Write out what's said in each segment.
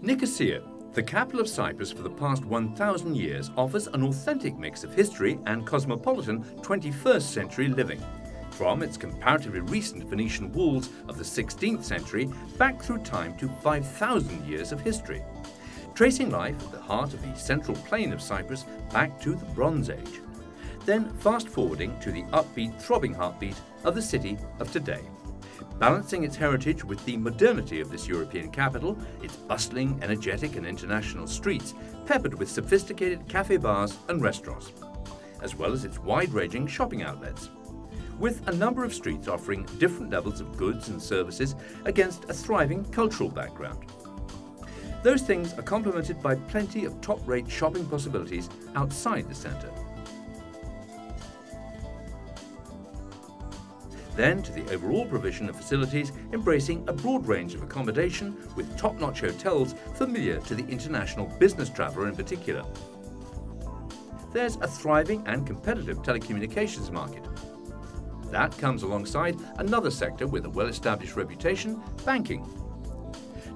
Nicosia, the capital of Cyprus for the past 1,000 years, offers an authentic mix of history and cosmopolitan 21st century living. From its comparatively recent Venetian walls of the 16th century back through time to 5,000 years of history, tracing life at the heart of the central plain of Cyprus back to the Bronze Age. Then fast forwarding to the upbeat, throbbing heartbeat of the city of today, balancing its heritage with the modernity of this European capital, its bustling, energetic and international streets peppered with sophisticated cafe bars and restaurants, as well as its wide-ranging shopping outlets, with a number of streets offering different levels of goods and services against a thriving cultural background. Those things are complemented by plenty of top-rate shopping possibilities outside the centre. Then to the overall provision of facilities embracing a broad range of accommodation with top-notch hotels familiar to the international business traveller in particular. There's a thriving and competitive telecommunications market. That comes alongside another sector with a well-established reputation, banking.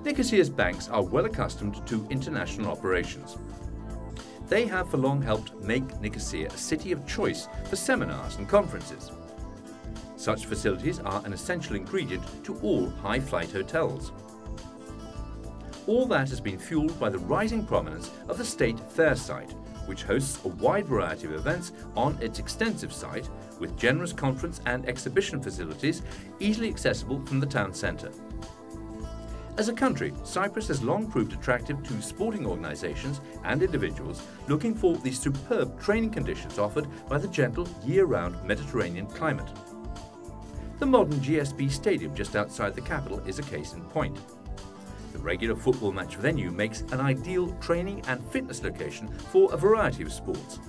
Nicosia's banks are well accustomed to international operations. They have for long helped make Nicosia a city of choice for seminars and conferences. Such facilities are an essential ingredient to all high-flight hotels. All that has been fueled by the rising prominence of the State Fair site, which hosts a wide variety of events on its extensive site, with generous conference and exhibition facilities easily accessible from the town centre. As a country, Cyprus has long proved attractive to sporting organisations and individuals looking for the superb training conditions offered by the gentle, year-round Mediterranean climate. The modern GSB Stadium just outside the capital is a case in point. The regular football match venue makes an ideal training and fitness location for a variety of sports.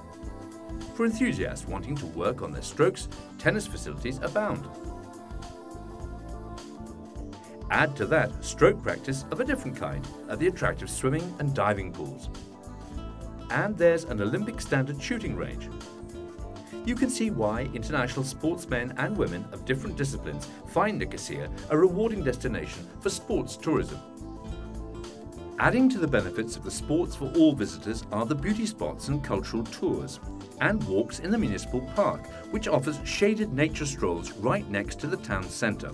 For enthusiasts wanting to work on their strokes, tennis facilities abound. Add to that stroke practice of a different kind at the attractive swimming and diving pools. And there's an Olympic standard shooting range. You can see why international sportsmen and women of different disciplines find Nicosia a rewarding destination for sports tourism. Adding to the benefits of the sports for all visitors are the beauty spots and cultural tours, and walks in the municipal park, which offers shaded nature strolls right next to the town centre.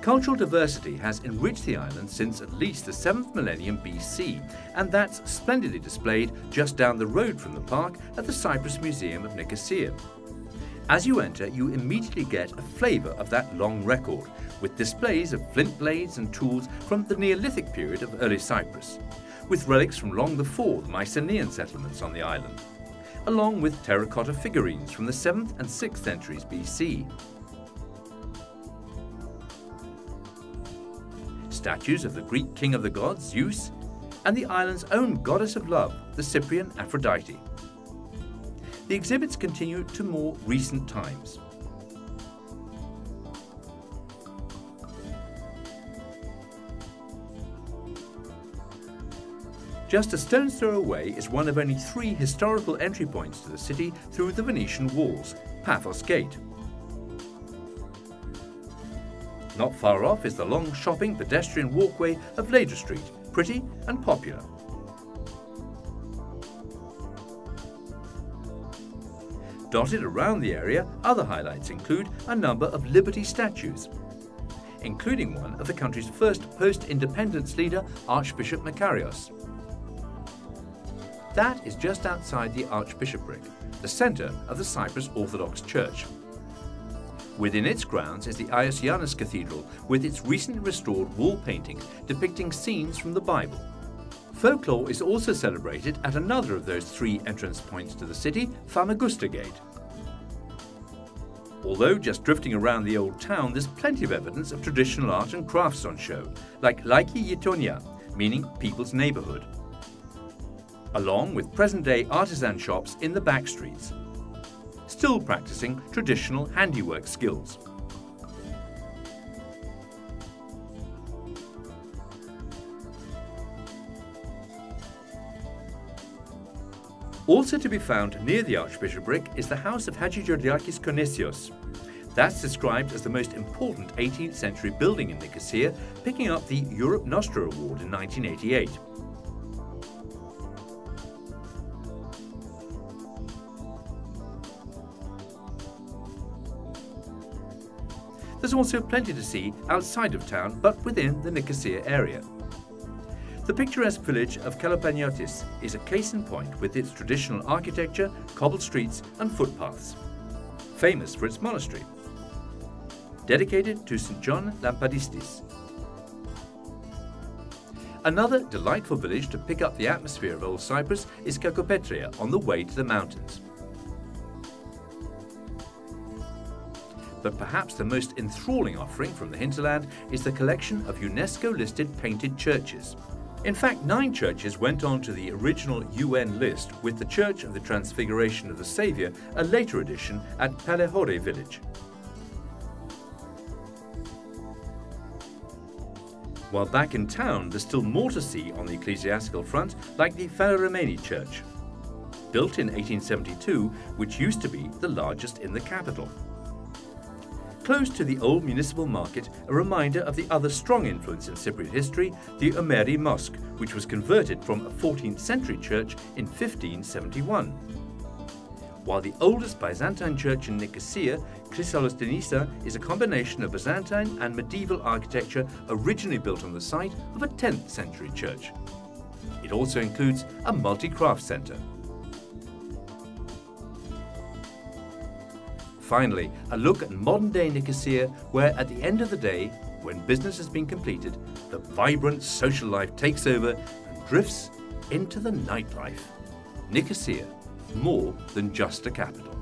Cultural diversity has enriched the island since at least the 7th millennium BC, and that's splendidly displayed just down the road from the park at the Cyprus Museum of Nicosia. As you enter, you immediately get a flavour of that long record, with displays of flint blades and tools from the Neolithic period of early Cyprus, with relics from long before the Mycenaean settlements on the island, along with terracotta figurines from the 7th and 6th centuries BC. Statues of the Greek king of the gods, Zeus, and the island's own goddess of love, the Cyprian Aphrodite. The exhibits continue to more recent times. Just a stone's throw away is one of only 3 historical entry points to the city through the Venetian walls, Paphos Gate. Not far off is the long shopping pedestrian walkway of Leda Street, pretty and popular. Dotted around the area, other highlights include a number of Liberty statues, including one of the country's first post-independence leader, Archbishop Makarios. That is just outside the Archbishopric, the centre of the Cyprus Orthodox Church. Within its grounds is the Iosianis Cathedral with its recently restored wall paintings depicting scenes from the Bible. Folklore is also celebrated at another of those 3 entrance points to the city, Famagusta Gate. Although just drifting around the old town, there's plenty of evidence of traditional art and crafts on show, like Laiki Yitonia, meaning people's neighbourhood, along with present-day artisan shops in the back streets, still practicing traditional handiwork skills. Also to be found near the Archbishopric is the house of Hadji Georgiakis Konesios, That's described as the most important 18th century building in Nicosia, picking up the Europe Nostra Award in 1988. There's also plenty to see outside of town, but within the Nicosia area. The picturesque village of Kalopagnotis is a case in point with its traditional architecture, cobbled streets and footpaths. Famous for its monastery, dedicated to St. John Lampadistis. Another delightful village to pick up the atmosphere of Old Cyprus is Kakopetria on the way to the mountains. But perhaps the most enthralling offering from the hinterland is the collection of UNESCO-listed painted churches. In fact, 9 churches went on to the original UN list, with the Church of the Transfiguration of the Saviour a later addition at Palehore village. While back in town, there's still more to see on the ecclesiastical front, like the Phaleromeni Church, built in 1872, which used to be the largest in the capital. Close to the old municipal market, a reminder of the other strong influence in Cypriot history, the Omeri Mosque, which was converted from a 14th century church in 1571. While the oldest Byzantine church in Nicosia, Chrysalis Denisa, is a combination of Byzantine and medieval architecture originally built on the site of a 10th century church. It also includes a multi-craft centre. Finally, a look at modern-day Nicosia, where at the end of the day, when business has been completed, the vibrant social life takes over and drifts into the nightlife. Nicosia, more than just a capital.